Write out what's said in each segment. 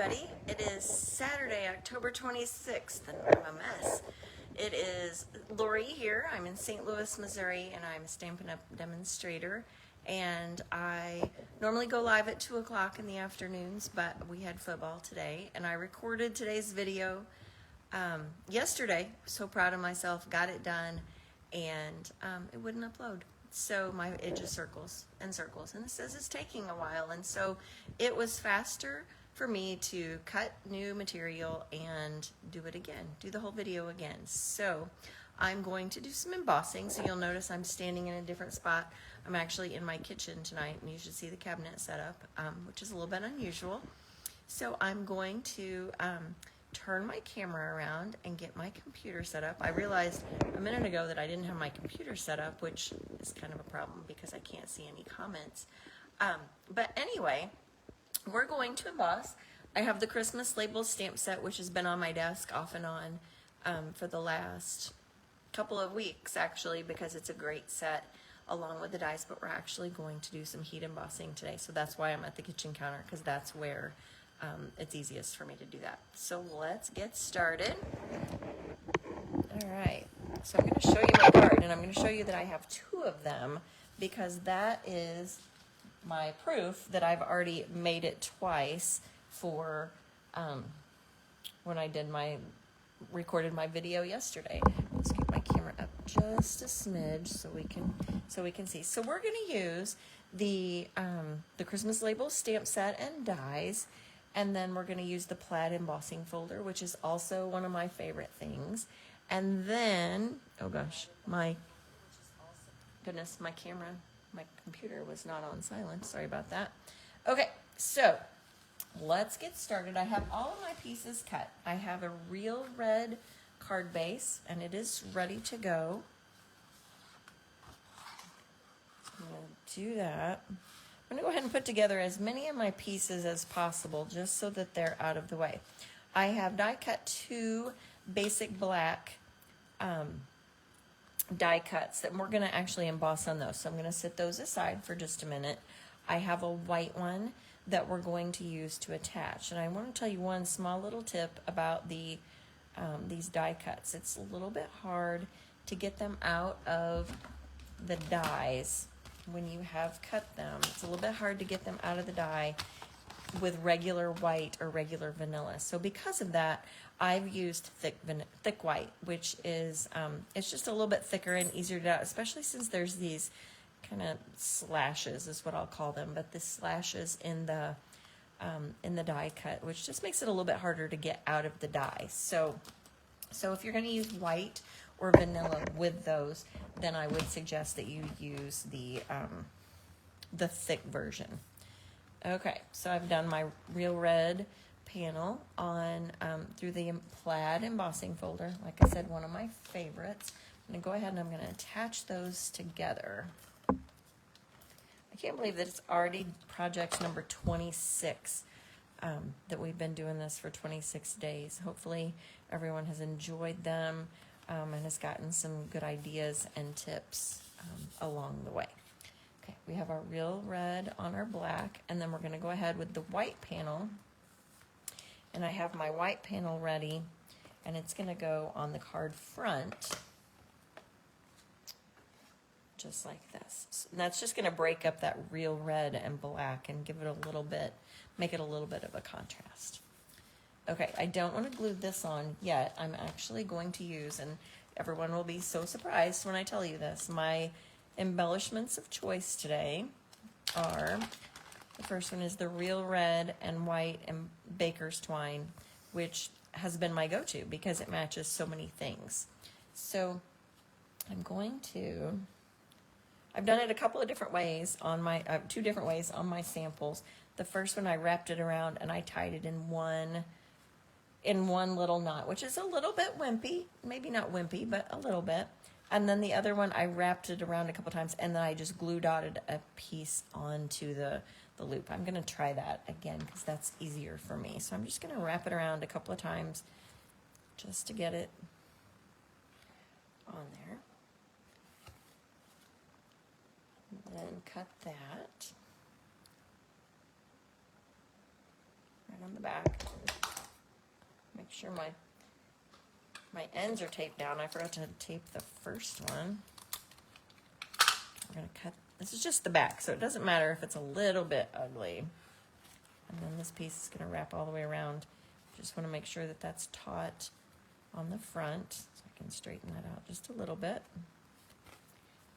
everybody. It is Saturday, October 26th, and I'm a mess. It is Lori here. I'm in St. Louis, Missouri, and I'm a Stampin' Up! Demonstrator. And I normally go live at 2 o'clock in the afternoons, but we had football today, and I recorded today's video yesterday. So proud of myself, got it done, and it wouldn't upload. So it just circles and circles, and it says it's taking a while, and so it was faster for me to cut new material and do it again, do the whole video again. So I'm going to do some embossing, so you'll notice I'm standing in a different spot. I'm actually in my kitchen tonight, and you should see the cabinet set up, which is a little bit unusual. So I'm going to turn my camera around and get my computer set up. I realized a minute ago that I didn't have my computer set up, which is kind of a problem because I can't see any comments. But anyway, we're going to emboss. I have the Christmas label stamp set, which has been on my desk off and on for the last couple of weeks, actually, because it's a great set along with the dies, but we're actually going to do some heat embossing today. So that's why I'm at the kitchen counter, because that's where it's easiest for me to do that. So let's get started. All right, so I'm going to show you my card, and I'm going to show you that I have two of them because that is my proof that I've already made it twice for when I did recorded my video yesterday. Let's get my camera up just a smidge so we can see. So we're going to use the Christmas label stamp set and dies. And then we're going to use the Plaid Embossing Folder, which is also one of my favorite things. And then, oh gosh, my computer was not on silent. Sorry about that. Okay, so let's get started. I have all of my pieces cut. I have a real red card base, and it is ready to go. So I'm going to do that. I'm going to go ahead and put together as many of my pieces as possible just so that they're out of the way. I have die cut two basic black die cuts that we're going to actually emboss on those. So I'm going to set those aside for just a minute. I have a white one that we're going to use to attach. And I want to tell you one small little tip about these die cuts. It's a little bit hard to get them out of the dies. When you have cut them, it's a little bit hard to get them out of the die with regular white or regular vanilla. So because of that, I've used thick white, which is it's just a little bit thicker and easier to do, especially since there's these kind of slashes, is what I'll call them, but the slashes in the die cut, which just makes it a little bit harder to get out of the die. So if you're going to use white or vanilla with those, then I would suggest that you use the thick version. Okay, so I've done my real red panel on through the Plaid Embossing Folder. Like I said, one of my favorites. I'm going to go ahead and I'm going to attach those together. I can't believe that it's already project number 26 that we've been doing this for 26 days. Hopefully everyone has enjoyed them and has gotten some good ideas and tips along the way. Okay, we have our real red on our black, and then we're going to go ahead with the white panel. And I have my white panel ready, and it's going to go on the card front, just like this. So that's just going to break up that real red and black and give it a little bit, make it a little bit of a contrast. Okay, I don't want to glue this on yet. I'm actually going to use, and everyone will be so surprised when I tell you this, my embellishments of choice today are, the first one is the real red and white and baker's twine, which has been my go-to because it matches so many things. So I'm going to, I've done it a couple of different ways on my, two different ways on my samples. The first one I wrapped it around and I tied it in one little knot, which is a little bit wimpy, maybe not wimpy, but a little bit. And then the other one, I wrapped it around a couple times, and then I just glue dotted a piece onto the loop. I'm gonna try that again because that's easier for me. So I'm just gonna wrap it around a couple of times just to get it on there. And then cut that right on on the back. Make sure my ends are taped down. I forgot to tape the first one. I'm gonna cut, this is just the back, so it doesn't matter if it's a little bit ugly. And then this piece is gonna wrap all the way around. Just wanna make sure that that's taut on the front, so I can straighten that out just a little bit.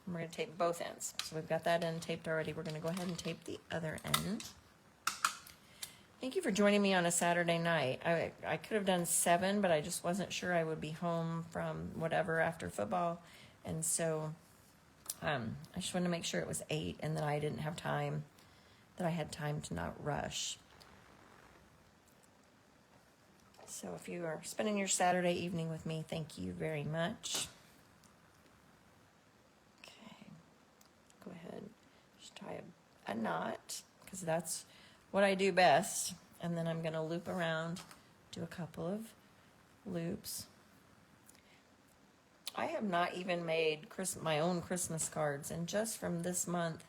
And we're gonna tape both ends. So we've got that end taped already. We're gonna go ahead and tape the other end. Thank you for joining me on a Saturday night. I could have done 7, but I just wasn't sure I would be home from whatever after football. And so I just wanted to make sure it was 8 and that I didn't have time, that I had time to not rush. So if you are spending your Saturday evening with me, thank you very much. Okay, go ahead, just tie a knot, because that's what I do best. And then I'm going to loop around, do a couple of loops. I have not even made my own Christmas cards, and just from this month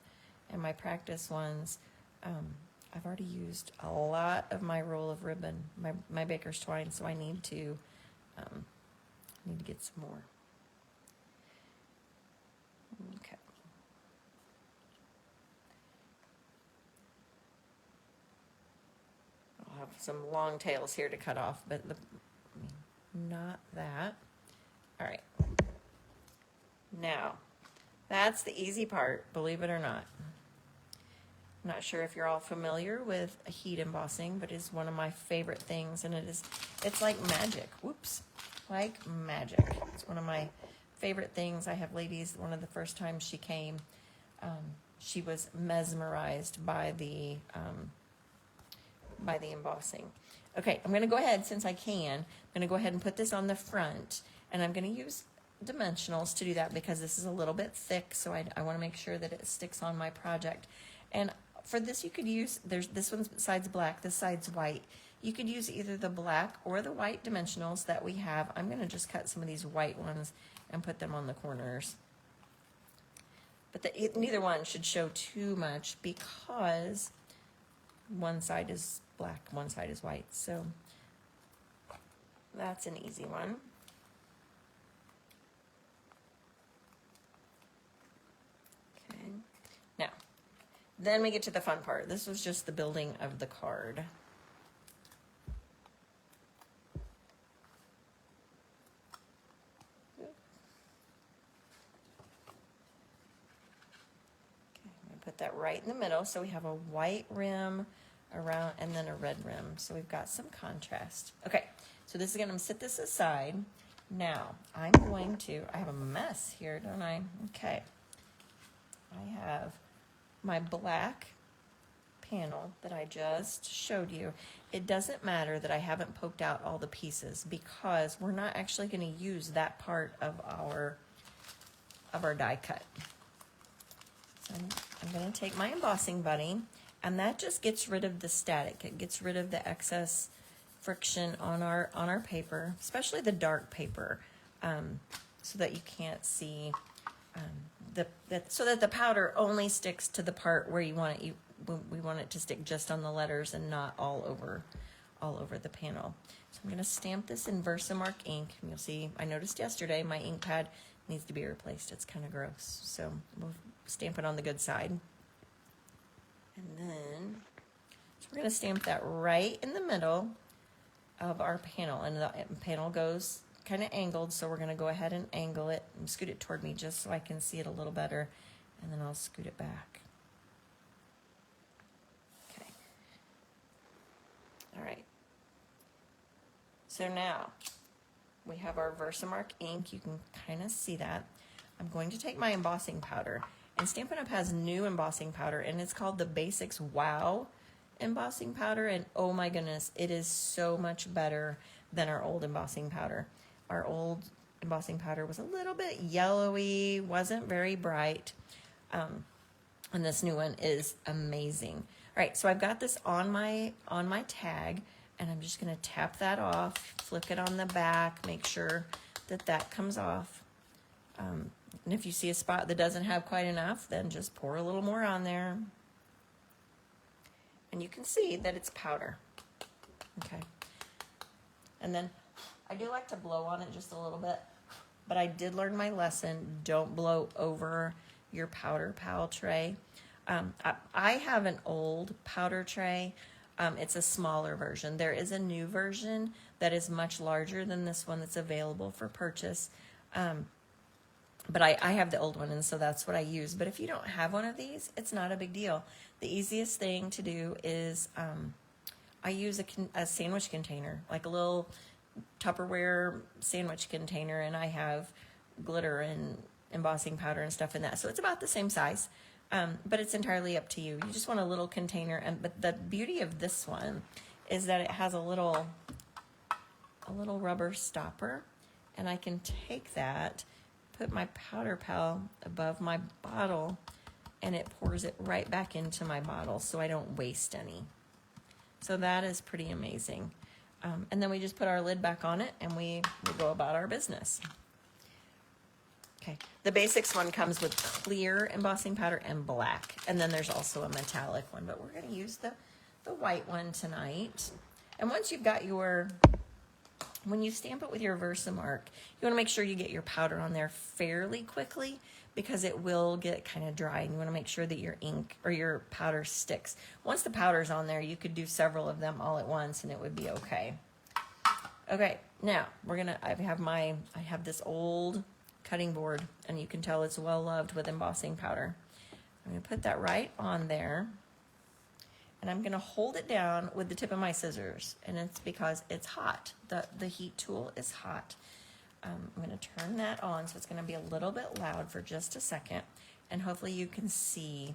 and my practice ones, I've already used a lot of my roll of ribbon, my baker's twine, so I need to get some more. Okay. I'll have some long tails here to cut off, but not that. All right. Now, that's the easy part, believe it or not. I'm not sure if you're all familiar with heat embossing, but it's one of my favorite things, and it's like magic. Whoops, like magic. It's one of my favorite things. I have ladies, one of the first times she came, she was mesmerized by the embossing. Okay, I'm gonna go ahead, since I can, I'm gonna go ahead and put this on the front, and I'm gonna use dimensionals to do that because this is a little bit thick, so I wanna make sure that it sticks on my project. And for this, you could use, this side's black, this side's white. You could use either the black or the white dimensionals that we have. I'm gonna just cut some of these white ones and put them on the corners. But neither one should show too much because one side is black, one side is white. So that's an easy one. Okay, now, then we get to the fun part. This was just the building of the card. Okay, I'm gonna put that right in the middle so we have a white rim around and then a red rim. So we've got some contrast. Okay, so this is gonna sit this aside. Now, I have a mess here, don't I? Okay, I have my black panel that I just showed you. It doesn't matter that I haven't poked out all the pieces because we're not actually going to use that part of our die cut. So I'm going to take my embossing buddy, and that just gets rid of the static. It gets rid of the excess friction on our paper, especially the dark paper, so that you can't see. So that the powder only sticks to the part where you want it. We want it to stick just on the letters and not all over the panel. So I'm going to stamp this in Versamark ink. And you'll see, I noticed yesterday my ink pad needs to be replaced. It's kind of gross. So we'll stamp it on the good side. And then, so we're going to stamp that right in the middle of our panel. And the panel goes kind of angled, so we're going to go ahead and angle it and scoot it toward me just so I can see it a little better, and then I'll scoot it back. Okay. All right. So now we have our Versamark ink. You can kind of see that. I'm going to take my embossing powder, and Stampin' Up! Has new embossing powder, and it's called the Basics Wow embossing powder, and oh my goodness, it is so much better than our old embossing powder. Our old embossing powder was a little bit yellowy, wasn't very bright, and this new one is amazing. All right, so I've got this on my tag, and I'm just going to tap that off, flick it on the back, make sure that comes off. And if you see a spot that doesn't have quite enough, then just pour a little more on there. And you can see that it's powder. Okay. And then I do like to blow on it just a little bit, but I did learn my lesson. Don't blow over your powder pal tray. I have an old powder tray. It's a smaller version. There is a new version that is much larger than this one that's available for purchase. But I have the old one, and so that's what I use. But if you don't have one of these, it's not a big deal. The easiest thing to do is I use a sandwich container, like a little Tupperware sandwich container, and I have glitter and embossing powder and stuff in that. So it's about the same size, but it's entirely up to you. You just want a little container, but the beauty of this one is that it has a little rubber stopper, and I can take that, put my powder pal above my bottle, and it pours it right back into my bottle, so I don't waste any. So that is pretty amazing. And then we just put our lid back on it, and we go about our business. Okay, the basics one comes with clear embossing powder and black, and then there's also a metallic one, but we're going to use the white one tonight. And once you've got when you stamp it with your Versamark, you want to make sure you get your powder on there fairly quickly, because it will get kind of dry, and you want to make sure that your ink or your powder sticks. Once the powder's on there, you could do several of them all at once and it would be okay. Okay, now I have this old cutting board, and you can tell it's well loved with embossing powder. I'm going to put that right on there, and I'm going to hold it down with the tip of my scissors, and it's because it's hot. The heat tool is hot. I'm going to turn that on, so it's going to be a little bit loud for just a second, and hopefully you can see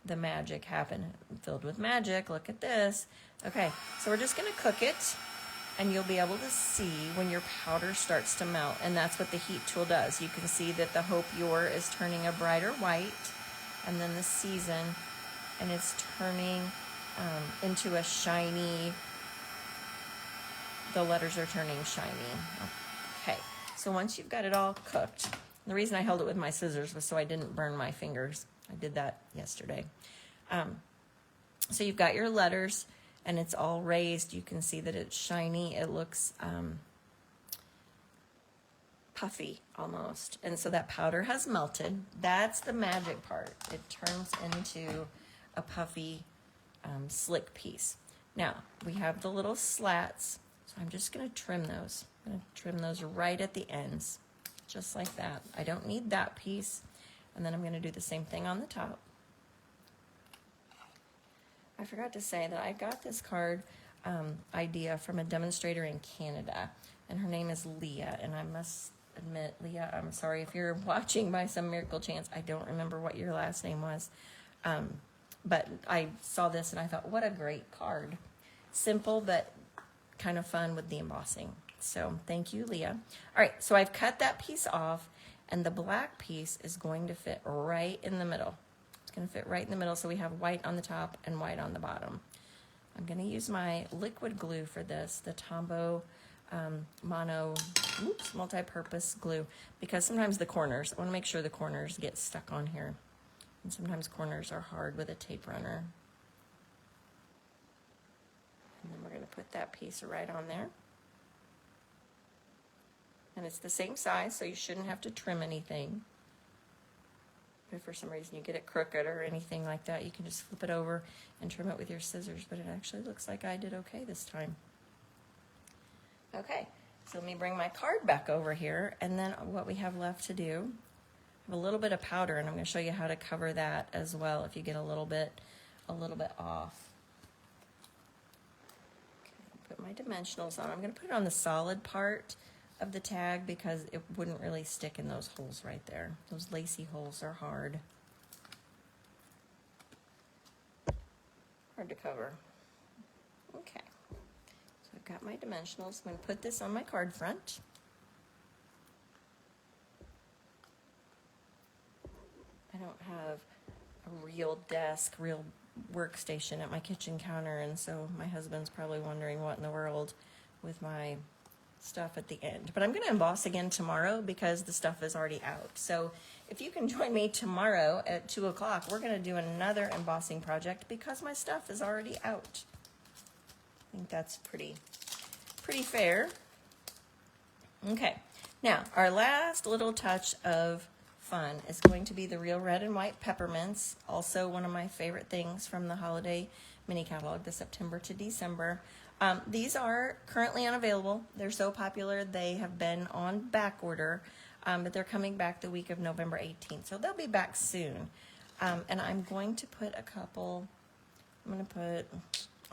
the magic happen. I'm filled with magic. Look at this. Okay, so we're just going to cook it, and you'll be able to see when your powder starts to melt, and that's what the heat tool does. You can see that the Hope Your is turning a brighter white, and then the Season, and it's turning into a shiny, the letters are turning shiny. Okay. So once you've got it all cooked, the reason I held it with my scissors was so I didn't burn my fingers. I did that yesterday. So you've got your letters, and it's all raised. You can see that it's shiny. It looks puffy almost. And so that powder has melted. That's the magic part. It turns into a puffy, slick piece. Now, we have the little slats, so I'm just going to trim those. I'm going to trim those right at the ends, just like that. I don't need that piece. And then I'm going to do the same thing on the top. I forgot to say that I got this card idea from a demonstrator in Canada, and her name is Leah. And I must admit, Leah, I'm sorry if you're watching by some miracle chance. I don't remember what your last name was. But I saw this and I thought, what a great card. Simple, but kind of fun with the embossing. So thank you, Leah. All right, so I've cut that piece off, and the black piece is going to fit right in the middle. It's going to fit right in the middle, so we have white on the top and white on the bottom. I'm going to use my liquid glue for this, the Tombow multi-purpose glue, because sometimes I want to make sure the corners get stuck on here. And sometimes corners are hard with a tape runner. And then we're going to put that piece right on there. And it's the same size, so you shouldn't have to trim anything. If for some reason you get it crooked or anything like that, you can just flip it over and trim it with your scissors. But it actually looks like I did okay this time. Okay, so let me bring my card back over here, and then what we have left to do, I have a little bit of powder, and I'm going to show you how to cover that as well if you get a little bit off. Okay, put my dimensionals on. I'm going to put it on the solid part of the tag because it wouldn't really stick in those holes right there. Those lacy holes are hard to cover. Okay, so I've got my dimensionals. I'm going to put this on my card front. I don't have a real desk, real workstation at my kitchen counter, and so my husband's probably wondering what in the world with my stuff at the end. But I'm going to emboss again tomorrow because the stuff is already out. So if you can join me tomorrow at 2 o'clock, we're going to do another embossing project because my stuff is already out. I think that's pretty fair. Okay, now our last little touch of fun is going to be the real red and white peppermints, also one of my favorite things from the holiday mini catalog, the September to December. These are currently unavailable. They're so popular they have been on back order, but they're coming back the week of November 18th, so they'll be back soon. And I'm going to put a couple, I'm going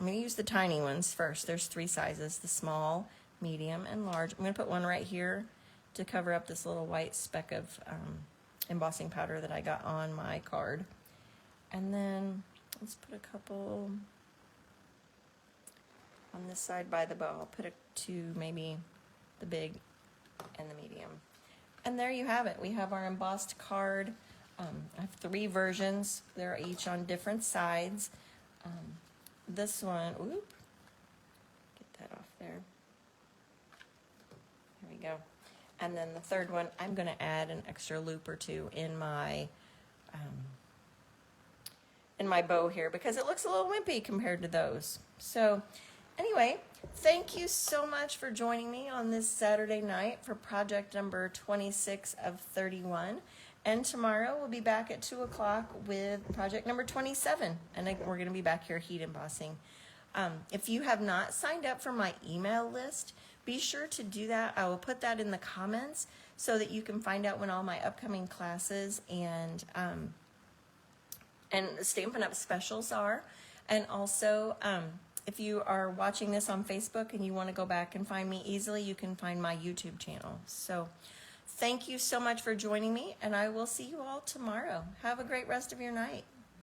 to use the tiny ones first. There's 3 sizes, the small, medium, and large. I'm going to put one right here to cover up this little white speck of embossing powder that I got on my card. And then let's put a couple on this side by the bow. I'll put 2, maybe the big and the medium. And there you have it. We have our embossed card. I have 3 versions. They're each on different sides. This one, oop, get that off there. There we go. And then the third one, I'm going to add an extra loop or 2 in my bow here because it looks a little wimpy compared to those. So anyway, thank you so much for joining me on this Saturday night for project number 26 of 31. And tomorrow we'll be back at 2 o'clock with project number 27. And we're going to be back here heat embossing. If you have not signed up for my email list, be sure to do that. I will put that in the comments so that you can find out when all my upcoming classes and Stampin' Up! Specials are. And also, if you are watching this on Facebook and you want to go back and find me easily, you can find my YouTube channel. So thank you so much for joining me, and I will see you all tomorrow. Have a great rest of your night.